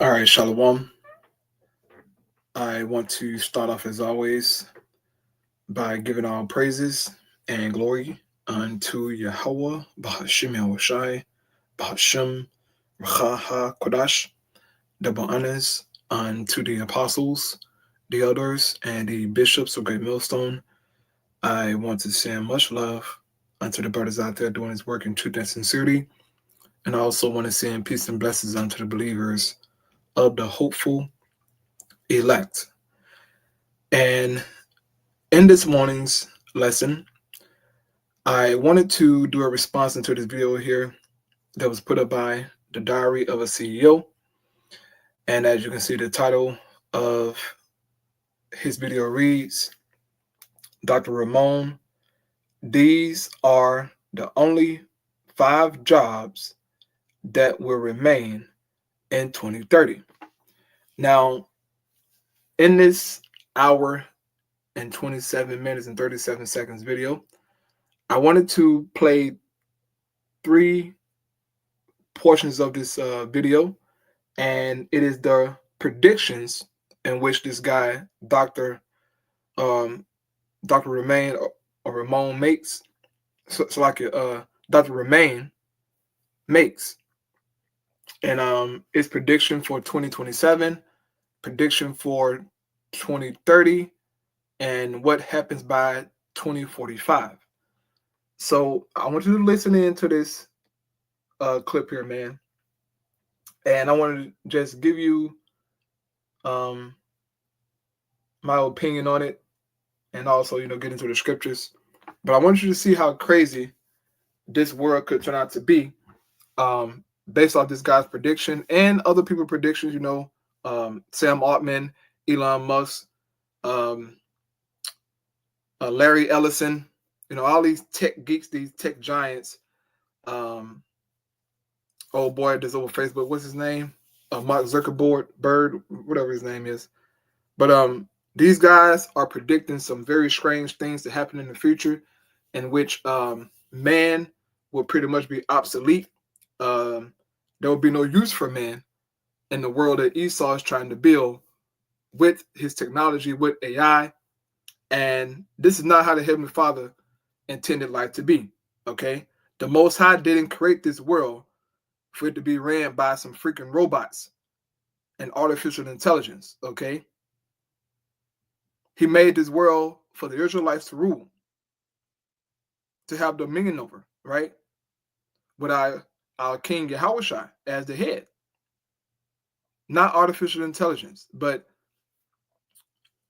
All right, Shalom. I want to start off as always by giving all praises and glory unto Yahweh, Bahashim Yahushai, Bahashim Racha Kodash, double honors unto the apostles, the elders, and the bishops of Great Millstone. I want to send much love unto the brothers out there doing his work in truth and sincerity. And I also want to send peace and blessings unto the believers of the hopeful elect. And in this morning's lesson, I wanted to do a response into this video here that was put up by the Diary of a CEO. And as you can see, the title of his video reads, Dr. Ramon, these are the only 5 jobs that will remain in 2030. Now, in this hour and 27 minutes and 37 seconds video, I wanted to play 3 portions of this video, and it is the predictions in which this guy, Dr. Ramon or Ramon makes. Dr. Ramon makes. And it's prediction for 2027, prediction for 2030, and what happens by 2045. So I want you to listen in to this clip here, man. And I want to just give you my opinion on it, and also, get into the scriptures. But I want you to see how crazy this world could turn out to be, based off this guy's prediction and other people's predictions. Sam Altman, Elon Musk, Larry Ellison, all these tech geeks, these tech giants. Oh boy, this over Facebook. What's his name? Mark Zuckerberg, whatever his name is. But these guys are predicting some very strange things to happen in the future, in which man will pretty much be obsolete. There will be no use for man in the world that Esau is trying to build with his technology, with AI. And this is not how the Heavenly Father intended life to be, okay? The Most High didn't create this world for it to be ran by some freaking robots and artificial intelligence, okay? He made this world for the Israelites to rule, to have dominion over, right? With our King Yahushua as the head. Not artificial intelligence, but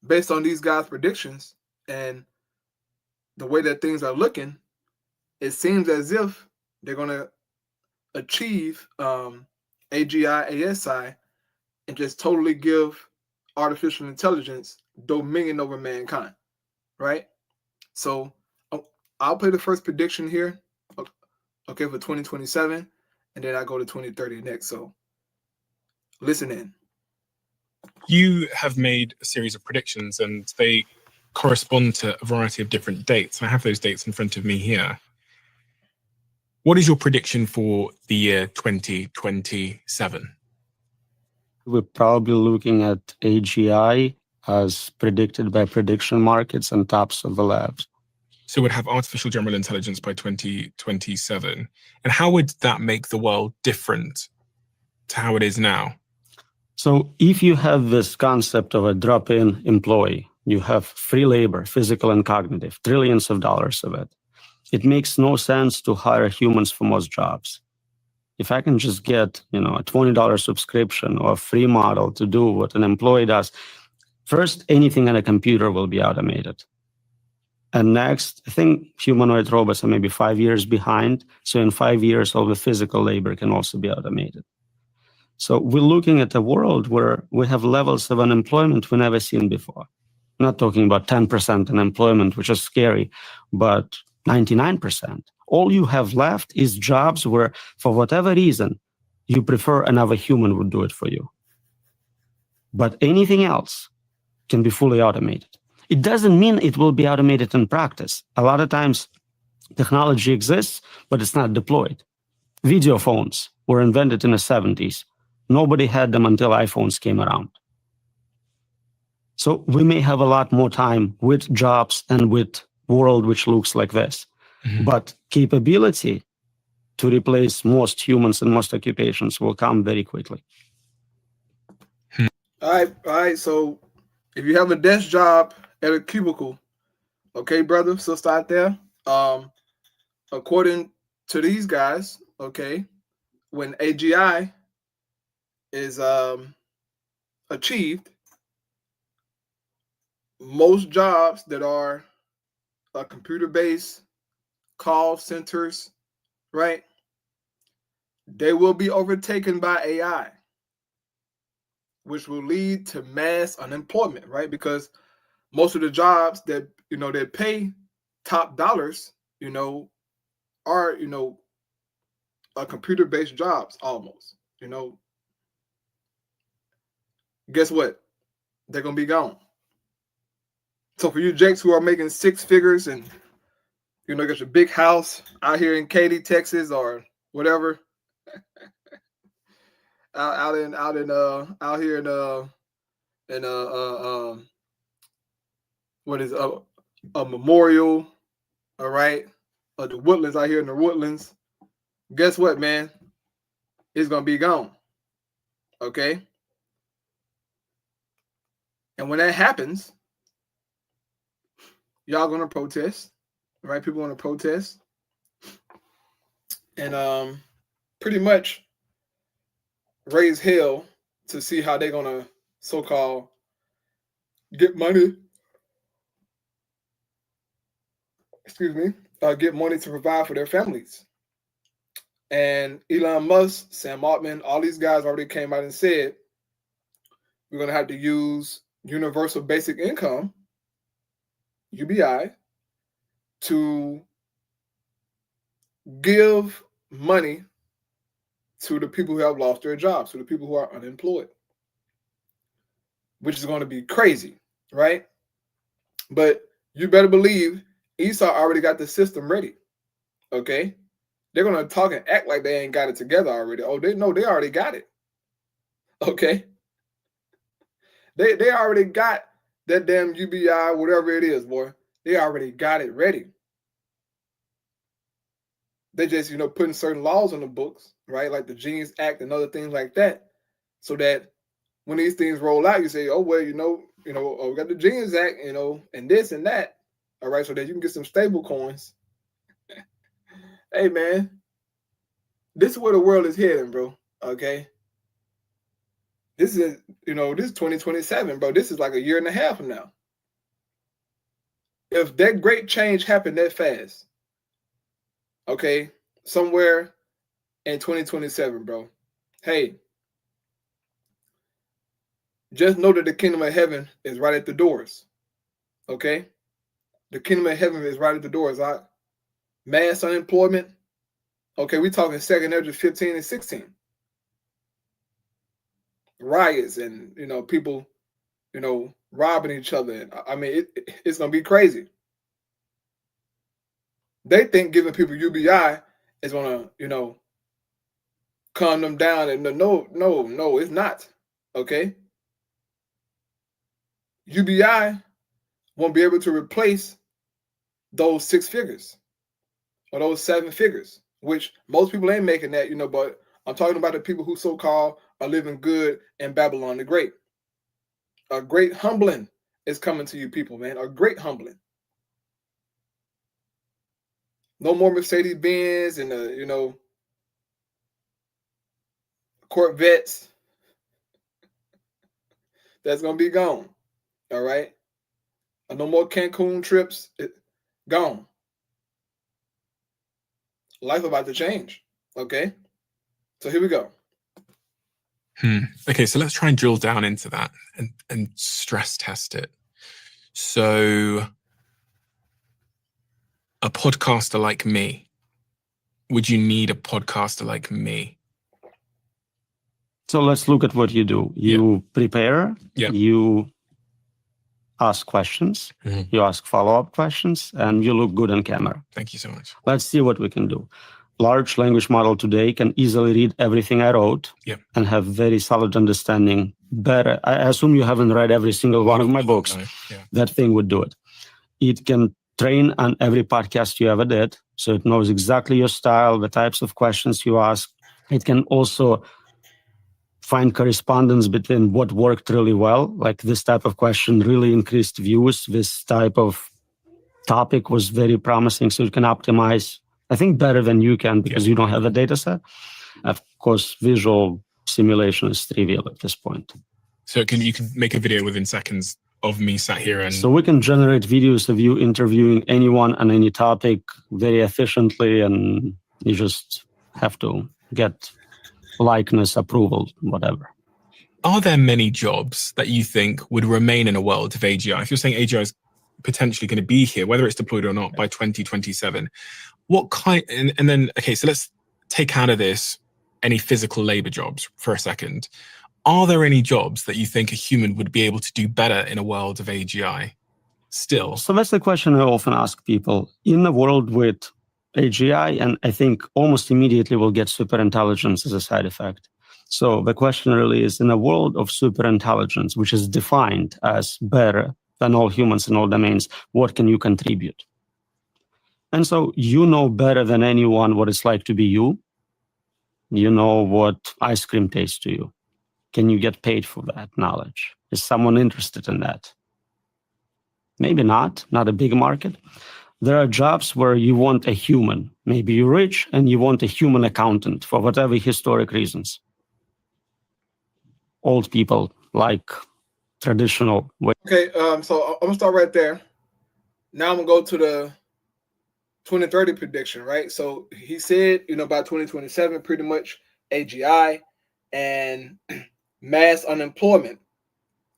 based on these guys' predictions and the way that things are looking, it seems as if they're going to achieve AGI, ASI, and just totally give artificial intelligence dominion over mankind, right? So I'll play the first prediction here, okay, for 2027, and then I go to 2030 next. So listen in. You have made a series of predictions, and they correspond to a variety of different dates. I have those dates in front of me here. What is your prediction for the year 2027? We're probably looking at AGI as predicted by prediction markets and tops of the labs. So we'd have artificial general intelligence by 2027. And how would that make the world different to how it is now? So if you have this concept of a drop-in employee, you have free labor, physical and cognitive, trillions of dollars of it. It makes no sense to hire humans for most jobs. If I can just get, a $20 subscription or a free model to do what an employee does, first, anything on a computer will be automated. And next, I think humanoid robots are maybe 5 years behind. So in 5 years, all the physical labor can also be automated. So we're looking at a world where we have levels of unemployment we've never seen before. I'm not talking about 10% unemployment, which is scary, but 99%. All you have left is jobs where, for whatever reason, you prefer another human would do it for you. But anything else can be fully automated. It doesn't mean it will be automated in practice. A lot of times, technology exists, but it's not deployed. Video phones were invented in the 70s. Nobody had them until iPhones came around. So we may have a lot more time with jobs and with world which looks like this. But capability to replace most humans and most occupations will come very quickly. All right. So if you have a desk job at a cubicle, okay, brother, sister out there, according to these guys, okay, when AGI is achieved, most jobs that are computer-based call centers, right, they will be overtaken by AI, which will lead to mass unemployment, right? Because most of the jobs that that pay top dollars, are computer-based jobs almost. Guess what? They're gonna be gone. So for you Jakes who are making six figures and got your big house out here in Katy, Texas, or whatever, out here in what is a Memorial, all right, the Woodlands, out here in the Woodlands. Guess what, man? It's gonna be gone. Okay. And when that happens, y'all gonna protest, right? People gonna protest, and pretty much raise hell to see how they're gonna so-called get money. Get money to provide for their families. And Elon Musk, Sam Altman, all these guys already came out and said we're gonna have to use universal basic income, UBI, to give money to the people who have lost their jobs, to the people who are unemployed, which is going to be crazy, right? But you better believe Esau already got the system ready, okay? They're going to talk and act like they ain't got it together already. Oh, they know they already got it, okay? They already got that damn UBI, whatever it is, boy. They already got it ready. They just, putting certain laws on the books, right? Like the Genius Act and other things like that, so that when these things roll out, you say, oh, well, we got the Genius Act, and this and that, all right, so that you can get some stable coins. Hey, man, this is where the world is heading, bro, okay? This is, this is 2027, bro. This is like a year and a half from now. If that great change happened that fast, okay, somewhere in 2027, bro, hey, just know that the kingdom of heaven is right at the doors, okay? The kingdom of heaven is right at the doors. Mass unemployment, okay, we talking second age of 15 and 16. Riots and, people, robbing each other. And I mean, it's going to be crazy. They think giving people UBI is going to, calm them down. And no, it's not. Okay. UBI won't be able to replace those 6 figures or those 7 figures, which most people ain't making that, but I'm talking about the people who so-called are living good in Babylon the Great. A great humbling is coming to you people, man. A great humbling. No more Mercedes-Benz and Corvettes. That's going to be gone. All right? No more Cancun trips. Gone. Life about to change. Okay? So here we go. Okay, so let's try and drill down into that and stress test it. So a podcaster like me, would you need a podcaster like me? So let's look at what you do. You prepare, you ask questions, you ask follow-up questions, and you look good on camera. Thank you so much. Let's see what we can do. large language model today can easily read everything I wrote and have very solid understanding. Better. I assume you haven't read every single one of my books. No. Yeah. That thing would do it. It can train on every podcast you ever did. So it knows exactly your style, the types of questions you ask. It can also find correspondence between what worked really well, like this type of question really increased views. This type of topic was very promising. So it can optimize, I think, better than you can because you don't have the data set. Of course, visual simulation is trivial at this point. So you can make a video within seconds of me sat here and... So we can generate videos of you interviewing anyone on any topic very efficiently, and you just have to get likeness, approval, whatever. Are there many jobs that you think would remain in a world of AGI? If you're saying AGI is potentially going to be here, whether it's deployed or not, by 2027, what kind... And then, okay, so let's take out of this any physical labor jobs for a second. Are there any jobs that you think a human would be able to do better in a world of AGI still? So that's the question I often ask people. In a world with AGI, and I think almost immediately we'll get superintelligence as a side effect. So the question really is, in a world of superintelligence, which is defined as better than all humans in all domains, what can you contribute? And so you know better than anyone what it's like to be you. You know what ice cream tastes to you. Can you get paid for that knowledge? Is someone interested in that? Maybe not a big market. There are jobs where you want a human. Maybe you're rich and you want a human accountant for whatever historic reasons. Old people like traditional way. Okay, so I'm gonna start right there. Now I'm gonna go to the 2030 prediction, right? So he said, by 2027, pretty much AGI and mass unemployment.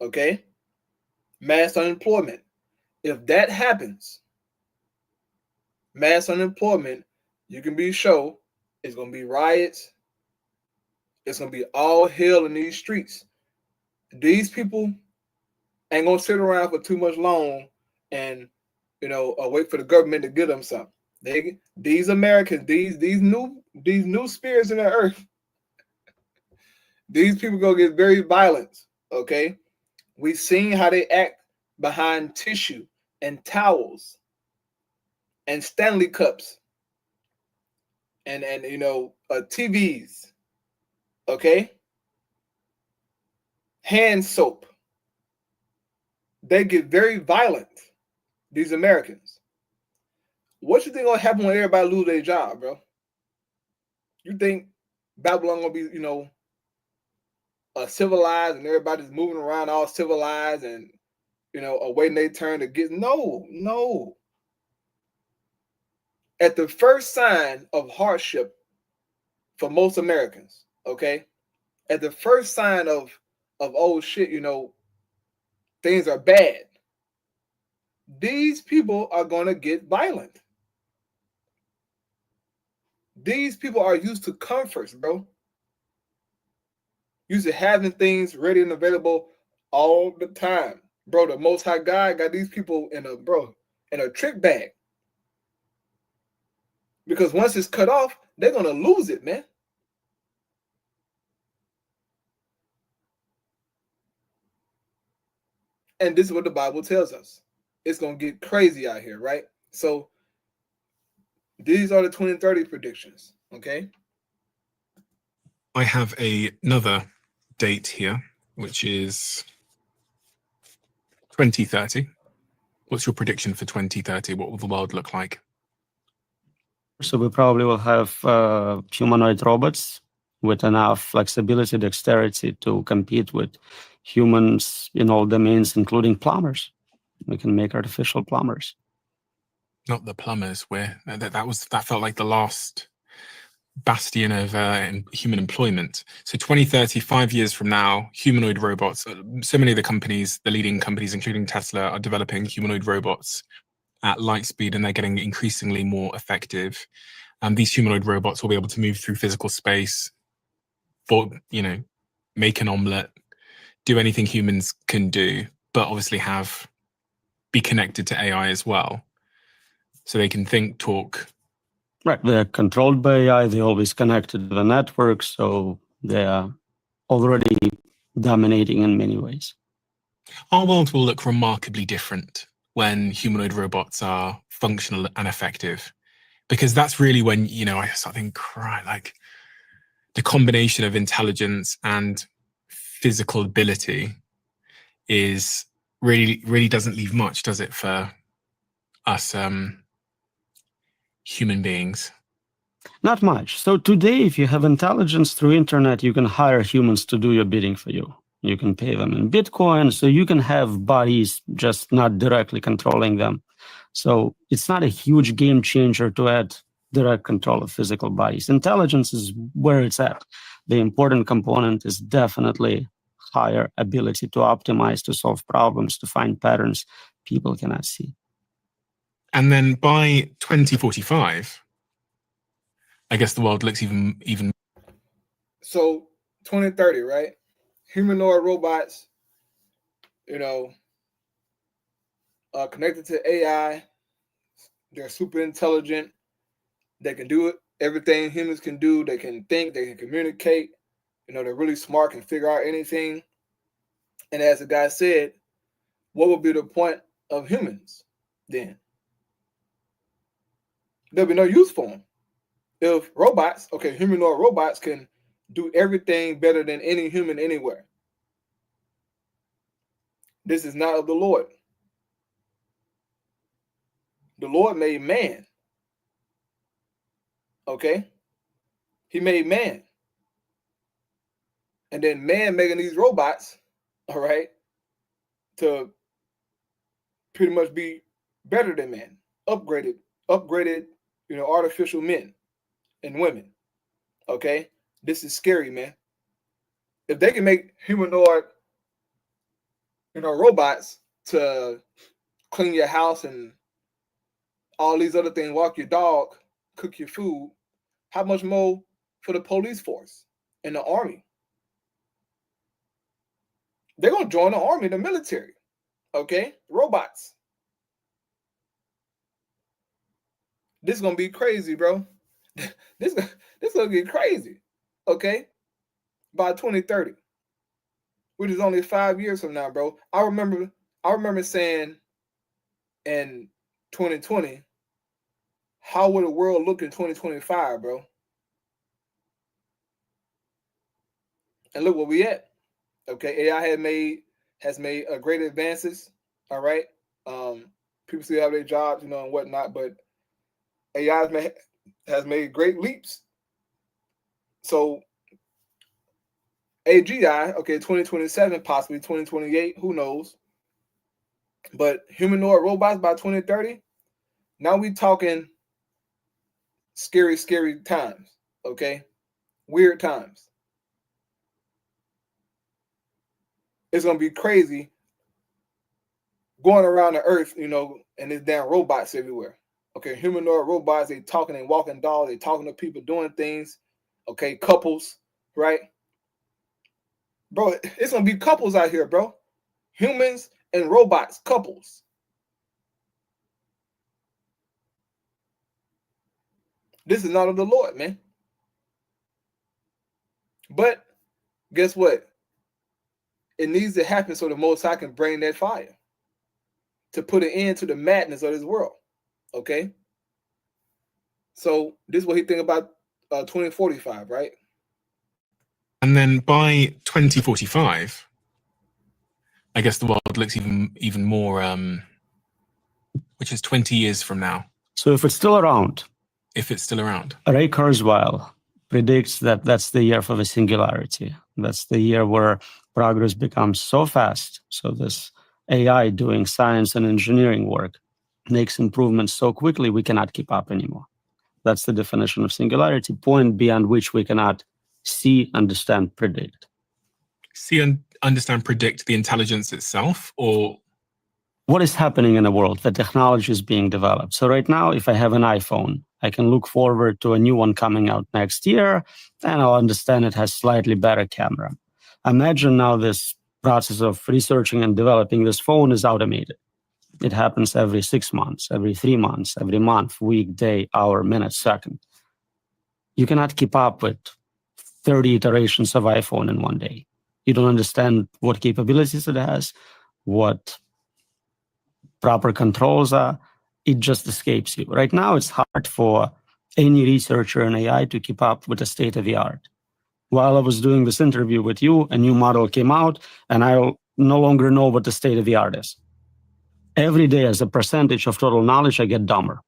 Okay, mass unemployment. If that happens, mass unemployment, you can be sure it's gonna be riots. It's gonna be all hell in these streets. These people ain't gonna sit around for too much long and wait for the government to give them something. These Americans, these new spirits in the earth, these people gonna get very violent. Okay, we've seen how they act behind tissue and towels and Stanley cups and TVs. Okay, hand soap. They get very violent, these Americans. What you think gonna happen when everybody lose their job, bro? You think Babylon gonna be, civilized and everybody's moving around all civilized and, awaiting their turn to get... No. At the first sign of hardship for most Americans, okay? At the first sign of oh shit, things are bad, these people are going to get violent. These people are used to comforts, bro. Used to having things ready and available all the time. Bro, the Most High God got these people in a trick bag. Because once it's cut off, they're going to lose it, man. And this is what the Bible tells us. It's going to get crazy out here, right? So these are the 2030 predictions, okay? I have another date here, which is 2030. What's your prediction for 2030? What will the world look like? So we probably will have humanoid robots with enough flexibility, dexterity to compete with humans in all domains, including plumbers. We can make artificial plumbers. Not the plumbers, where that felt like the last bastion of human employment. So 2030, 5 years from now, humanoid robots. So many of the companies, the leading companies, including Tesla, are developing humanoid robots at light speed, and they're getting increasingly more effective. These humanoid robots will be able to move through physical space, make an omelette, do anything humans can do, but obviously be connected to AI as well. So they can think, talk, Right. They're controlled by AI. They're always connected to the network. So they are already dominating in many ways. Our world will look remarkably different when humanoid robots are functional and effective, because that's really when, I start thinking, like the combination of intelligence and physical ability is really doesn't leave much, does it, for us human beings? Not much. So today, if you have intelligence through internet, you can hire humans to do your bidding for you. You can pay them in Bitcoin, so you can have bodies just not directly controlling them. So it's not a huge game changer to add direct control of physical bodies. Intelligence is where it's at. The important component is definitely higher ability to optimize, to solve problems, to find patterns people cannot see. And then by 2045, I guess the world looks even. So 2030, right? Humanoid robots, connected to AI. They're super intelligent. They can do everything humans can do. They can think. They can communicate. They're really smart, can figure out anything. And as the guy said, what would be the point of humans then? There'll be no use for them. If robots, humanoid robots can do everything better than any human anywhere. This is not of the Lord. The Lord made man. Okay? He made man. And then man making these robots, all right, to pretty much be better than man. Upgraded, artificial men and women. Okay? This is scary, man. If they can make humanoid, robots to clean your house and all these other things, walk your dog, cook your food, how much more for the police force and the army? They're going to join the army, the military. Okay? Robots. This is going to be crazy, bro. This is going to get crazy. Okay? By 2030. Which is only 5 years from now, bro. I remember saying in 2020, how would the world look in 2025, bro? And look where we at. Okay, AI has made great advances. All right, people still have their jobs, and whatnot, but AI has made great leaps. So AGI, 2027, possibly 2028, who knows? But humanoid robots by 2030. Now we talking scary, scary times. Okay, weird times. It's gonna be crazy going around the earth, and there's damn robots everywhere. Okay, humanoid robots, they talking and walking dogs, they talking to people, doing things. Okay, couples, right? Bro, it's gonna be couples out here, bro. Humans and robots, couples. This is not of the Lord, man. But guess what? It needs to happen so the Most High can bring that fire to put an end to the madness of this world. Okay? So this is what he think about 2045, right? And then by 2045, I guess the world looks even more, which is 20 years from now. So if it's still around. If it's still around. Ray Kurzweil predicts that that's the year for the singularity. That's the year where progress becomes so fast. So this AI doing science and engineering work makes improvements so quickly we cannot keep up anymore. That's the definition of singularity, point beyond which we cannot see, understand, predict. See and understand, predict the intelligence itself, or what is happening in the world? The technology is being developed. So right now, if I have an iPhone, I can look forward to a new one coming out next year, and I'll understand it has slightly better camera. Imagine now this process of researching and developing this phone is automated. It happens every 6 months, every 3 months, every month, week, day, hour, minute, second. You cannot keep up with 30 iterations of iPhone in one day. You don't understand what capabilities it has, what proper controls are. It just escapes you. Right now, it's hard for any researcher in AI to keep up with the state of the art. While I was doing this interview with you, a new model came out, and I no longer know what the state of the art is. Every day, as a percentage of total knowledge, I get dumber.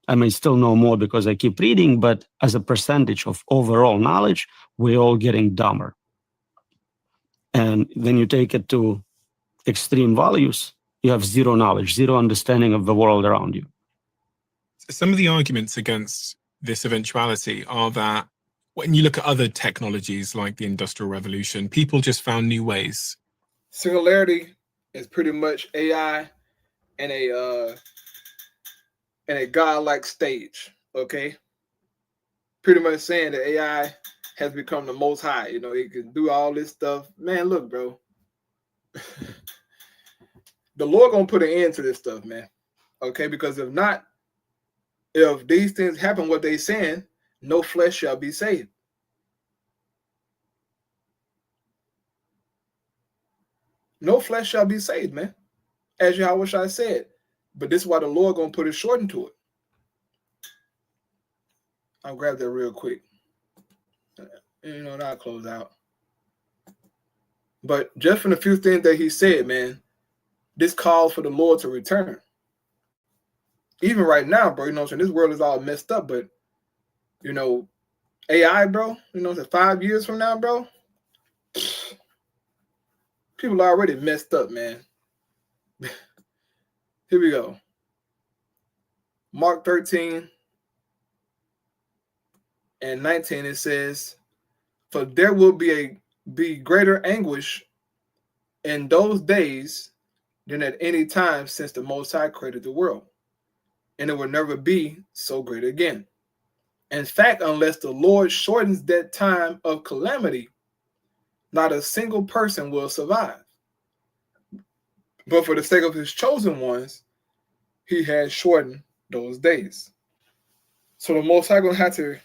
I may still know more because I keep reading, but as a percentage of overall knowledge, we're all getting dumber. And then you take it to extreme values, you have zero knowledge, zero understanding of the world around you. Some of the arguments against this eventuality are that when you look at other technologies like the Industrial Revolution, people just found new ways. Singularity is pretty much AI in a godlike stage, okay? Pretty much saying that AI has become the most high. You know, it can do all this stuff. Man, look, bro. The Lord gonna put an end to this stuff, man. Okay, because if not, if these things happen, what they saying, no flesh shall be saved. No flesh shall be saved, man. As Yahweh said. But this is why the Lord gonna put a short into it. I'll grab that real quick. You know, and I'll close out. But just from the few things that he said, man, this calls for the Lord to return. Even right now, bro, you know what I'm saying? This world is all messed up, but, you know, AI, bro, you know, 5 years from now, bro, people are already messed up, man. Here we go. Mark 13 and 19, it says, for there will be greater anguish in those days than at any time since the Most High created the world. And it will never be so great again. In fact, unless the Lord shortens that time of calamity, not a single person will survive. But for the sake of his chosen ones, he has shortened those days. So the Most High gonna have to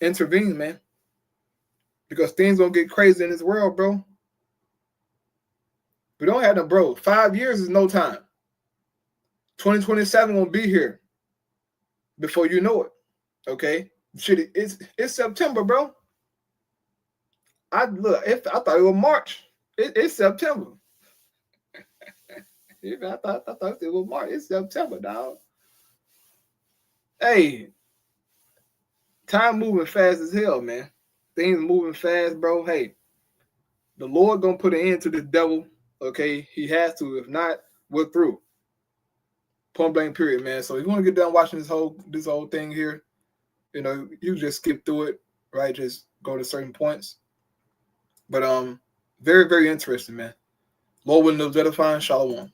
intervene, man. Because things gonna get crazy in this world, bro. We don't have them, bro. 5 years is no time. 2027 won't be here before you know it. Okay? Shit, it's September, bro. I thought it was March. It's September. I thought it was March. It's September, dog. Hey, time moving fast as hell, man. Things moving fast, bro. Hey, the Lord gonna put an end to this devil. Okay, he has to. If not, we're through. Point blank, period, man. So if you want to get done watching this whole thing here, you know, you just skip through it, right? Just go to certain points. But very, very interesting, man. Lord willing, those edifying. Shalom.